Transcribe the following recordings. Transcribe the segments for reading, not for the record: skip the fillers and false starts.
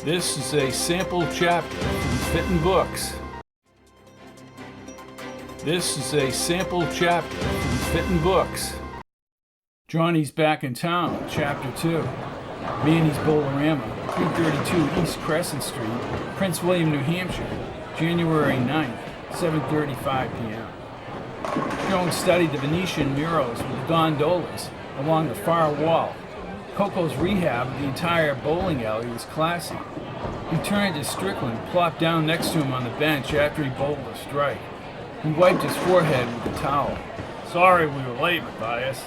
This is a sample chapter from Fitton books. This is a sample chapter from Fitton books. Johnny's Back in Town, Chapter 2. Manny's Bolorama, 332 East Crescent Street, Prince William, New Hampshire, January 9th, 7:35 p.m. Jones studied the Venetian murals with the gondolas along the far wall. Coco's rehab of the entire bowling alley was classy. He turned to Strickland, plopped down next to him on the bench after he bowled a strike. He wiped his forehead with a towel. "Sorry we were late, Matthias.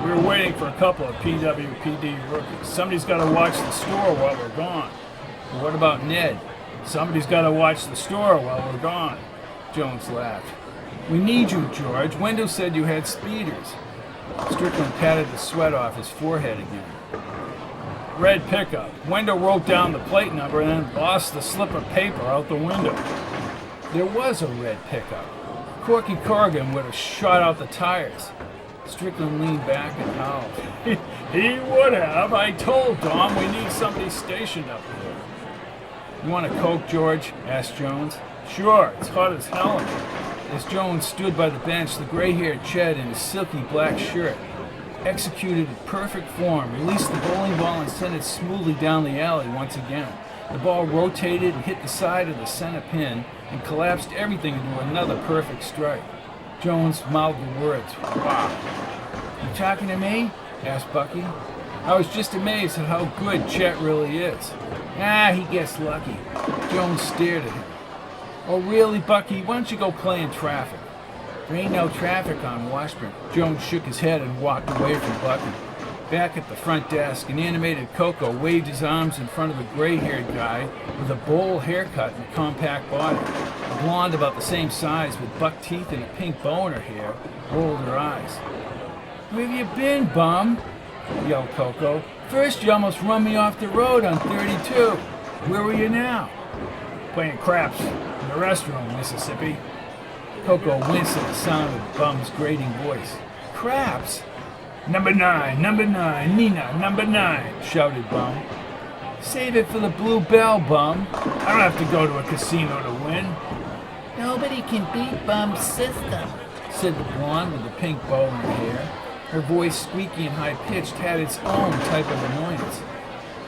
We were waiting for a couple of PWPD rookies. Somebody's got to watch the store while we're gone." "Well, what about Ned?" "Somebody's got to watch the store while we're gone." Jones laughed. "We need you, George. Wendell said you had speeders." Strickland patted the sweat off his forehead again. "Red pickup. Wendell wrote down the plate number and then lost the slip of paper out the window." "There was a red pickup. Corky Corrigan would have shot out the tires." Strickland leaned back and howled. He would have. I told Dom we need somebody stationed up here." "You want a Coke, George?" asked Jones. "Sure, it's hot as hell in here." As Jones stood by the bench, the gray-haired Ched in his silky black shirt executed in perfect form, released the bowling ball and sent it smoothly down the alley once again. The ball rotated and hit the side of the center pin and collapsed everything into another perfect strike. Jones mouthed the words, "Wow." "You talking to me?" asked Bucky. "I was just amazed at how good Chet really is." "Ah, he gets lucky." Jones stared at him. "Oh, really, Bucky? Why don't you go play in traffic?" "There ain't no traffic on Washburn." Jones shook his head and walked away from Bucky. Back at the front desk, an animated Coco waved his arms in front of a gray-haired guy with a bowl haircut and a compact body. A blonde about the same size with buck teeth and a pink bow in her hair rolled her eyes. "Where have you been, bum?" yelled Coco. "First you almost run me off the road on 32. Where were you now?" "Playing craps in the restroom, Mississippi." Coco winced at the sound of Bum's grating voice. "Craps?" Number nine, Nina, number 9, shouted Bum. "Save it for the Blue Bell, Bum. I don't have to go to a casino to win." "Nobody can beat Bum's system," said the blonde with the pink bow in her hair. Her voice, squeaky and high-pitched, had its own type of annoyance.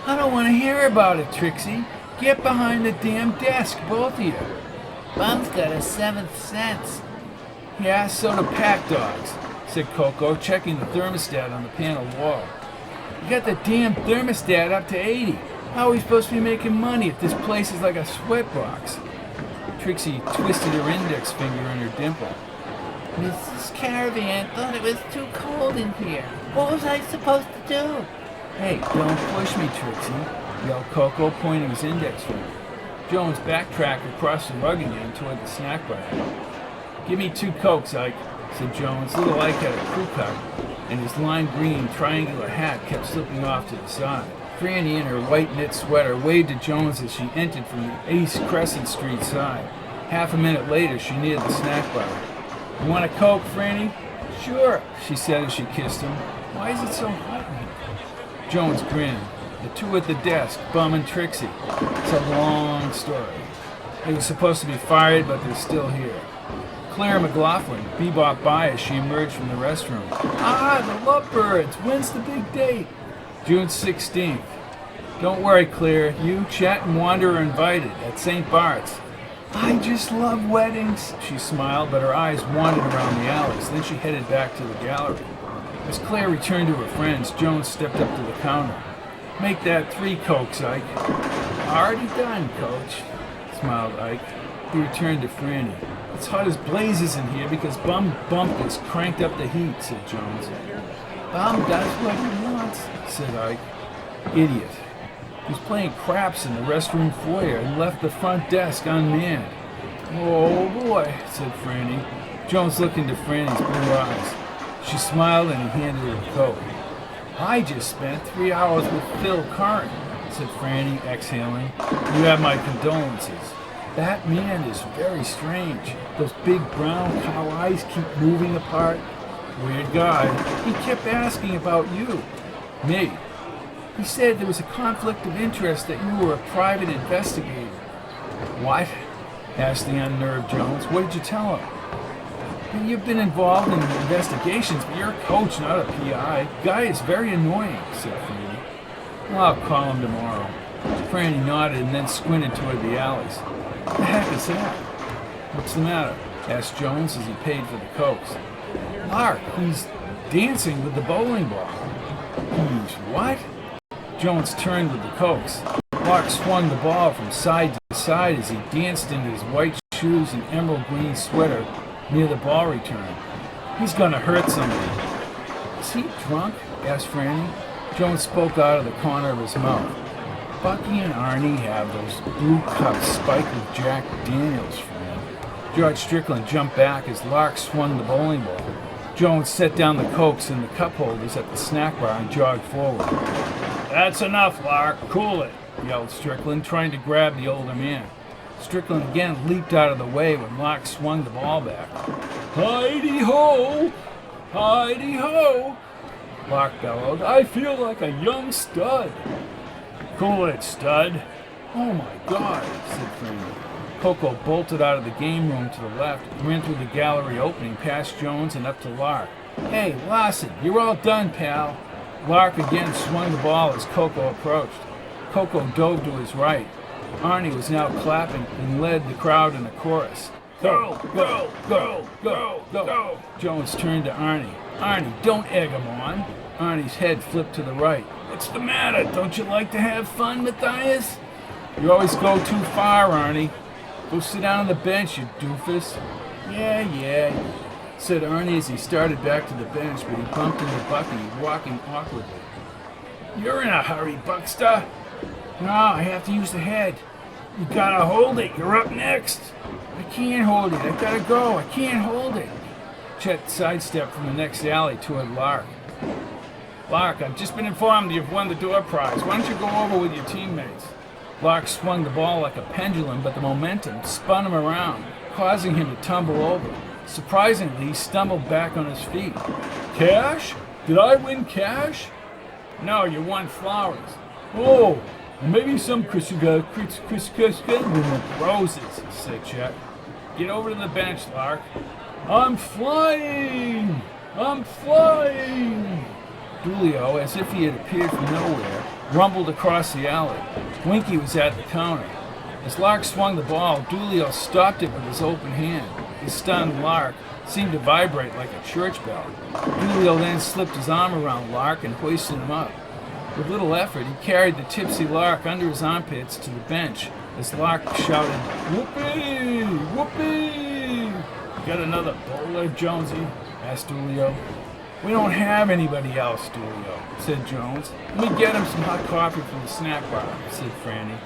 "I don't want to hear about it, Trixie. Get behind the damn desk, both of you." "Bum's got a 7th sense." "Yeah, so do pack dogs," said Coco, checking the thermostat on the panel wall. "You got the damn thermostat up to 80. How are we supposed to be making money if this place is like a sweatbox?" Trixie twisted her index finger in her dimple. "Mrs. Caravan thought it was too cold in here. What was I supposed to do?" "Hey, don't push me, Trixie," yelled Coco, pointing his index finger. Jones backtracked across the rug again toward the snack bar. "Give me 2 Cokes, Ike," said Jones. Little Ike had a crew cut, and his lime green triangular hat kept slipping off to the side. Franny, in her white knit sweater, waved to Jones as she entered from the East Crescent Street side. Half a minute later, she neared the snack bar. "You want a Coke, Franny?" "Sure," she said as she kissed him. "Why is it so hot in here?" Jones grinned. The two at the desk, Bum and Trixie. It's a long story. They were supposed to be fired, but they're still here. Claire McLaughlin bebopped by as she emerged from the restroom. "Ah, the Lovebirds! When's the big date?" "June 16th. Don't worry, Claire. You, Chet, and Wanda are invited at St. Bart's." "I just love weddings," she smiled, but her eyes wandered around the alleys. Then she headed back to the gallery. As Claire returned to her friends, Jones stepped up to the counter. "Make that 3 Cokes, Ike." "Already done, Coach," smiled Ike. He returned to Franny. "It's hot as blazes in here because Bum Bumpus cranked up the heat," said Jones. "Bum does what he wants," said Ike. "Idiot. He was playing craps in the restroom foyer and left the front desk unmanned." "Oh boy," said Franny. Jones looked into Franny's blue eyes. She smiled and he handed her a Coke. "I just spent 3 hours with Phil Curran," said Franny, exhaling. "You have my condolences. That man is very strange. Those big brown cow eyes keep moving apart. Weird guy. He kept asking about you." "Me?" He said there was a conflict of interest, that you were a private investigator. What? Asked the unnerved Jones. What did you tell him? You've been involved in investigations, but you're a coach, not a PI. Guy is very annoying, said Franny. I'll call him tomorrow. Franny nodded and then squinted toward the alleys. What the heck is that? What's the matter? Asked Jones as he paid for the cokes. Lark, he's dancing with the bowling ball. He's what? Jones turned with the cokes. Lark swung the ball from side to side as he danced into his white shoes and emerald green sweater near the ball return. He's gonna hurt somebody. Is he drunk? Asked Franny. Jones spoke out of the corner of his mouth. Bucky and Arnie have those blue cups spiked with Jack Daniels, Fran. George Strickland jumped back as Lark swung the bowling ball. Jones set down the cokes and the cup holders at the snack bar and jogged forward. That's enough, Lark. Cool it, yelled Strickland, trying to grab the older man. Strickland again leaped out of the way when Lark swung the ball back. Hidey-ho! Hidey-ho! Lark bellowed. I feel like a young stud. Cool it, stud. Oh my God, said Franny. Coco bolted out of the game room to the left, ran through the gallery opening past Jones and up to Lark. Hey, Lawson, you're all done, pal. Lark again swung the ball as Coco approached. Coco dove to his right. Arnie was now clapping and led the crowd in a chorus. Go, go, go, go, go. Jones turned to Arnie. Arnie, don't egg him on. Arnie's head flipped to the right. What's the matter? Don't you like to have fun, Matthias? You always go too far, Arnie. Go sit down on the bench, you doofus. Yeah, said Arnie as he started back to the bench, but he bumped into Bucky, walking awkwardly. You're in a hurry, Buckster. No, I have to use the head. You gotta hold it. You're up next. I can't hold it. I gotta go. I can't hold it. Chet sidestepped from the next alley toward Lark. Lark, I've just been informed you've won the door prize. Why don't you go over with your teammates? Lark swung the ball like a pendulum, but the momentum spun him around, causing him to tumble over. Surprisingly, he stumbled back on his feet. Cash? Did I win cash? No, you won flowers. Oh, maybe some roses, said Chet. Get over to the bench, Lark. I'm flying! I'm flying! Dulio, as if he had appeared from nowhere, rumbled across the alley. Winky was at the counter. As Lark swung the ball, Dulio stopped it with his open hand. The stunned Lark seemed to vibrate like a church bell. Dulio then slipped his arm around Lark and hoisted him up. With little effort, he carried the tipsy Lark under his armpits to the bench as Lark shouted, Whoopee! Whoopee! Got another bowler, Jonesy? Asked Dulio. We don't have anybody else, Dulio, said Jones. Let me get him some hot coffee from the snack bar, said Franny.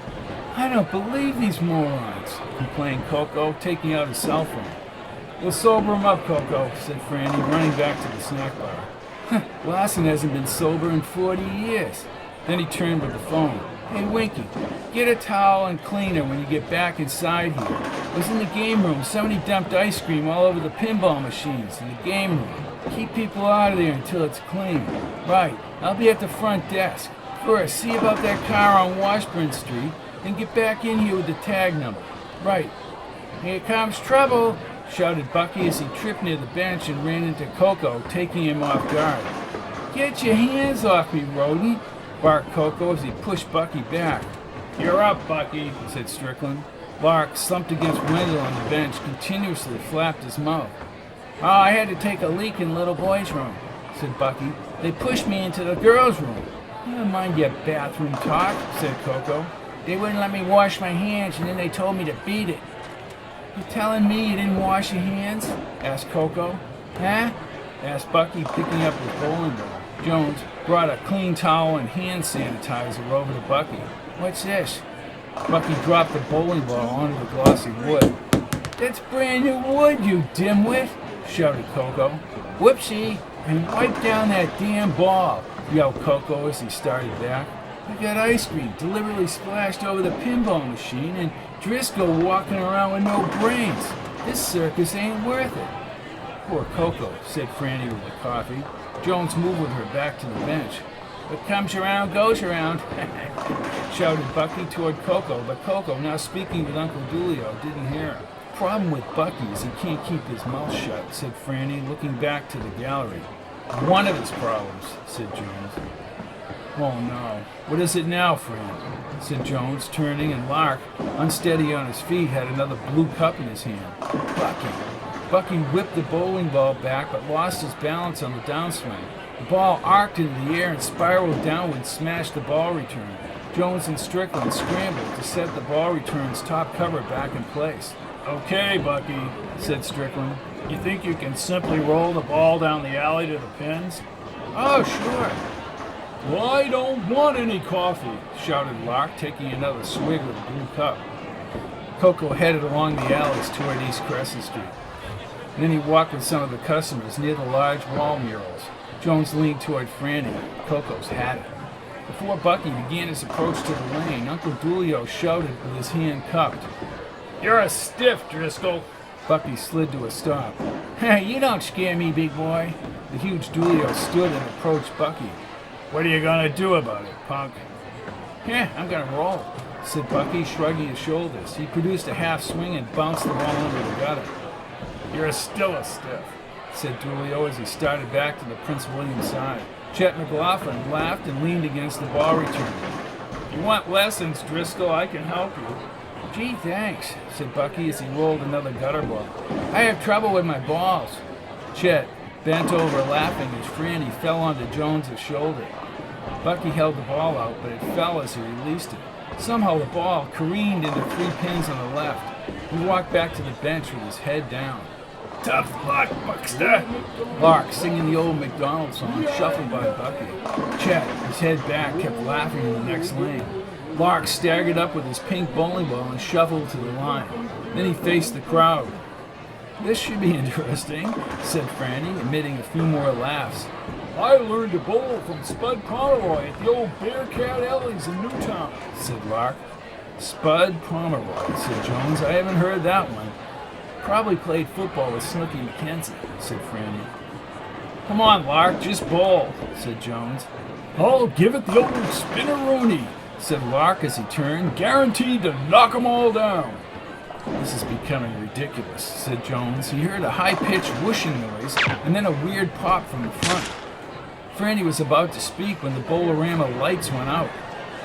I don't believe these morons, complained Coco, taking out his cell phone. We'll sober him up, Coco, said Franny, running back to the snack bar. Lawson hasn't been sober in 40 years. Then he turned with the phone. Hey, Winky, get a towel and cleaner when you get back inside here. I was in the game room. Somebody dumped ice cream all over the pinball machines in the game room. Keep people out of there until it's clean. Right, I'll be at the front desk. First, see about that car on Washburn Street, then get back in here with the tag number. Right. Here comes trouble, shouted Bucky as he tripped near the bench and ran into Coco, taking him off guard. Get your hands off me, rodent, barked Coco as he pushed Bucky back. You're up, Bucky, said Strickland. Lark, slumped against Wendell on the bench, continuously flapped his mouth. Oh, I had to take a leak in little boy's room, said Bucky. They pushed me into the girls' room. Never mind your bathroom talk, said Coco. They wouldn't let me wash my hands, and then they told me to beat it. You telling me you didn't wash your hands? Asked Coco. Huh? Asked Bucky, picking up his bowling ball. Jones brought a clean towel and hand sanitizer over to Bucky. What's this? Bucky dropped the bowling ball onto the glossy wood. That's brand new wood, you dimwit, shouted Coco. Whoopsie, and wipe down that damn ball, yelled Coco as he started back. I got ice cream deliberately splashed over the pinball machine and Driscoll walking around with no brains. This circus ain't worth it. Poor Coco, said Franny with the coffee. Jones moved with her back to the bench. What comes around goes around, shouted Bucky toward Coco, but Coco, now speaking with Uncle Dulio, didn't hear him. Problem with Bucky is he can't keep his mouth shut, said Franny, looking back to the gallery. One of his problems, said Jones. Oh no, what is it now, Fran? Said Jones, turning, and Lark, unsteady on his feet, had another blue cup in his hand. Bucky whipped the bowling ball back, but lost his balance on the downswing. The ball arced into the air and spiraled downward, smashed the ball return. Jones and Strickland scrambled to set the ball return's top cover back in place. Okay, Bucky, said Strickland. You think you can simply roll the ball down the alley to the pins? Oh, sure. Well, I don't want any coffee, shouted Lark, taking another swig of the blue cup. Coco headed along the alleys toward East Crescent Street. Then he walked with some of the customers near the large wall murals. Jones leaned toward Franny. Coco's had it. Before Bucky began his approach to the lane, Uncle Dulio shouted with his hand cupped. You're a stiff, Driscoll. Bucky slid to a stop. Hey, you don't scare me, big boy. The huge Dulio stood and approached Bucky. What are you gonna do about it, punk? I'm gonna roll, said Bucky, shrugging his shoulders. He produced a half swing and bounced the ball under the gutter. You're still a stiff, said Dulio as he started back to the Prince William side. Chet McLaughlin laughed and leaned against the ball return. If you want lessons, Driscoll, I can help you. Gee, thanks, said Bucky as he rolled another gutter ball. I have trouble with my balls. Chet bent over laughing as Franny fell onto Jones's shoulder. Bucky held the ball out, but it fell as he released it. Somehow the ball careened into 3 pins on the left. He walked back to the bench with his head down. Tough luck, Buckster! Lark, singing the old McDonald song, shuffled by Bucky. Chet, his head back, kept laughing in the next lane. Lark staggered up with his pink bowling ball and shuffled to the line. Then he faced the crowd. This should be interesting, said Franny, emitting a few more laughs. I learned to bowl from Spud Pomeroy at the old Bearcat Alleys in Newtown, said Lark. Spud Pomeroy, said Jones. I haven't heard that one. Probably played football with Snooky McKenzie, said Franny. Come on, Lark, just bowl, said Jones. I'll give it the old spinneroonie, said Lark as he turned, guaranteed to knock 'em all down. This is becoming ridiculous, said Jones. He heard a high-pitched whooshing noise and then a weird pop from the front. Franny was about to speak when the Bolorama lights went out.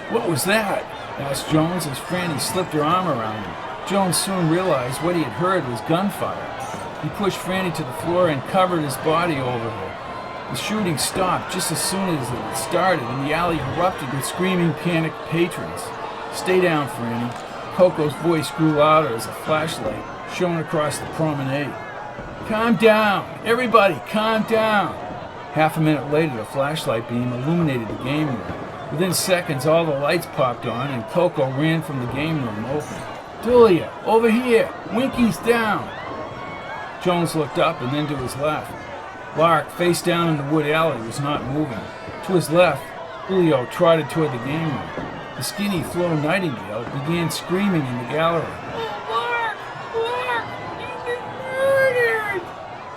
What was that? Asked Jones as Franny slipped her arm around him. Jones soon realized what he had heard was gunfire. He pushed Franny to the floor and covered his body over her. The shooting stopped just as soon as it started, and the alley erupted with screaming, panicked patrons. Stay down, Franny. Coco's voice grew louder as a flashlight shone across the promenade. Calm down! Everybody, calm down! Half a minute later, the flashlight beam illuminated the game room. Within seconds, all the lights popped on, and Coco ran from the game room open. Dulia, over here! Winky's down! Jones looked up and then to his left. Lark, face down in the wood alley, was not moving. To his left, Julio trotted toward the game room. The skinny Flo Nightingale began screaming in the gallery. Lark! Lark! You've been murdered!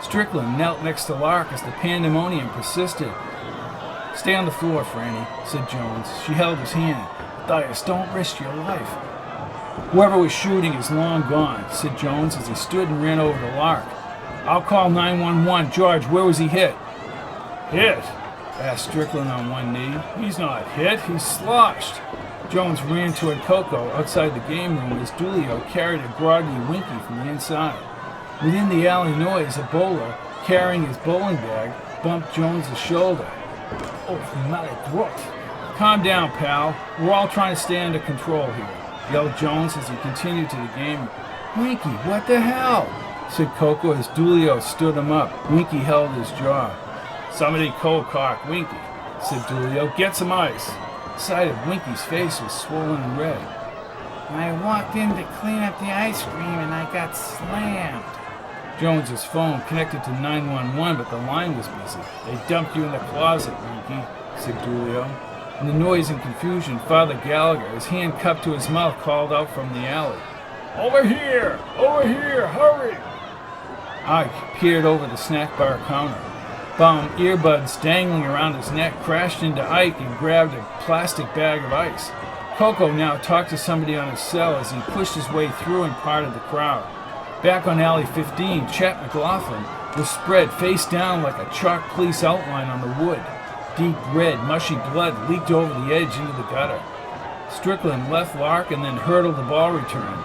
Strickland knelt next to Lark as the pandemonium persisted. Stay on the floor, Franny, said Jones. She held his hand. Matthias, don't risk your life. Whoever was shooting is long gone, said Jones as he stood and ran over to Lark. I'll call 911. George, where was he hit? Hit? Asked Strickland on one knee. He's not hit, he's sloshed. Jones ran toward Coco outside the game room as Dulio carried a groggy Winky from the inside. Within the alley noise, a bowler, carrying his bowling bag, bumped Jones's shoulder. Oh, my grot. Calm down, pal. We're all trying to stay under control here, yelled Jones as he continued to the game room. Winky, what the hell? Said Coco as Dulio stood him up. Winky held his jaw. Somebody cold cock Winky, said Dulio. Get some ice. The side of Winky's face was swollen and red. I walked in to clean up the ice cream and I got slammed. Jones's phone connected to 911, but the line was busy. They dumped you in the closet, Winky, said Dulio. In the noise and confusion, Father Gallagher, his hand cupped to his mouth, called out from the alley. Over here! Over here! Hurry! Ike peered over the snack bar counter. Bum, earbuds dangling around his neck, crashed into Ike and grabbed a plastic bag of ice. Coco now talked to somebody on his cell as he pushed his way through and parted the crowd. Back on Alley 15, Chet McLaughlin was spread face down like a chalk police outline on the wood. Deep red, mushy blood leaked over the edge into the gutter. Strickland left Lark and then hurdled the ball return.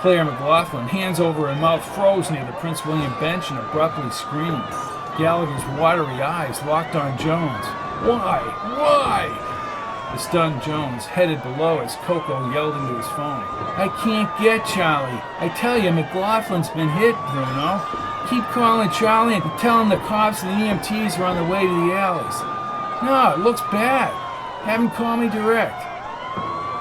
Claire McLaughlin, hands over her mouth, froze near the Prince William bench and abruptly screamed. Gallagher's watery eyes locked on Jones. Why? Why? The stunned Jones headed below as Coco yelled into his phone. I can't get Charlie. I tell you, McLaughlin's been hit, Bruno. Keep calling Charlie and tell him the cops and the EMTs are on the way to the alleys. No, it looks bad. Have him call me direct.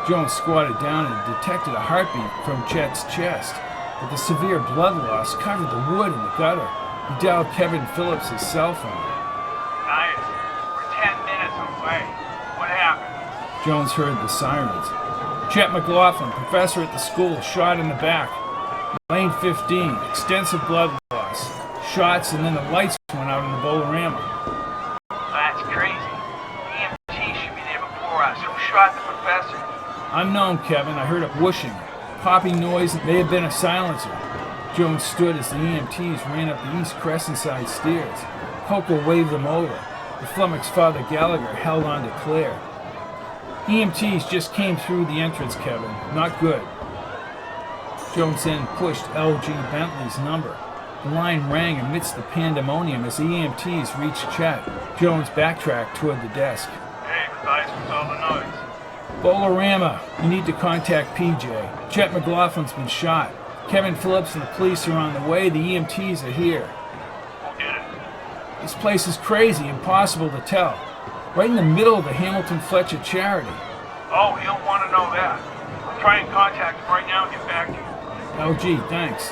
Jones squatted down and detected a heartbeat from Chet's chest, but the severe blood loss covered the wood in the gutter. He dialed Kevin Phillips' cell phone. Matthias, we're 10 minutes away. What happened? Jones heard the sirens. Chet McLaughlin, professor at the school, shot in the back. Lane 15, extensive blood loss. Shots and then the lights went out in the Bolorama. That's crazy. The EMT should be there before us. Who shot the professor? Unknown, Kevin. I heard a whooshing. Popping noise that may have been a silencer. Jones stood as the EMTs ran up the East Crescent side stairs. Coco waved them over. The flummoxed Father Gallagher held on to Claire. EMTs just came through the entrance, Kevin. Not good. Jones then pushed L.G. Bentley's number. The line rang amidst the pandemonium as the EMTs reached Chet. Jones backtracked toward the desk. Hey, Matthias, what's all the noise? Bolorama, you need to contact PJ. Chet McLaughlin's been shot. Kevin Phillips and the police are on the way. The EMTs are here. Who did it? This place is crazy, impossible to tell. Right in the middle of the Hamilton Fletcher charity. Oh, he'll want to know that. I'll try and contact him right now and get back to you. LG, thanks.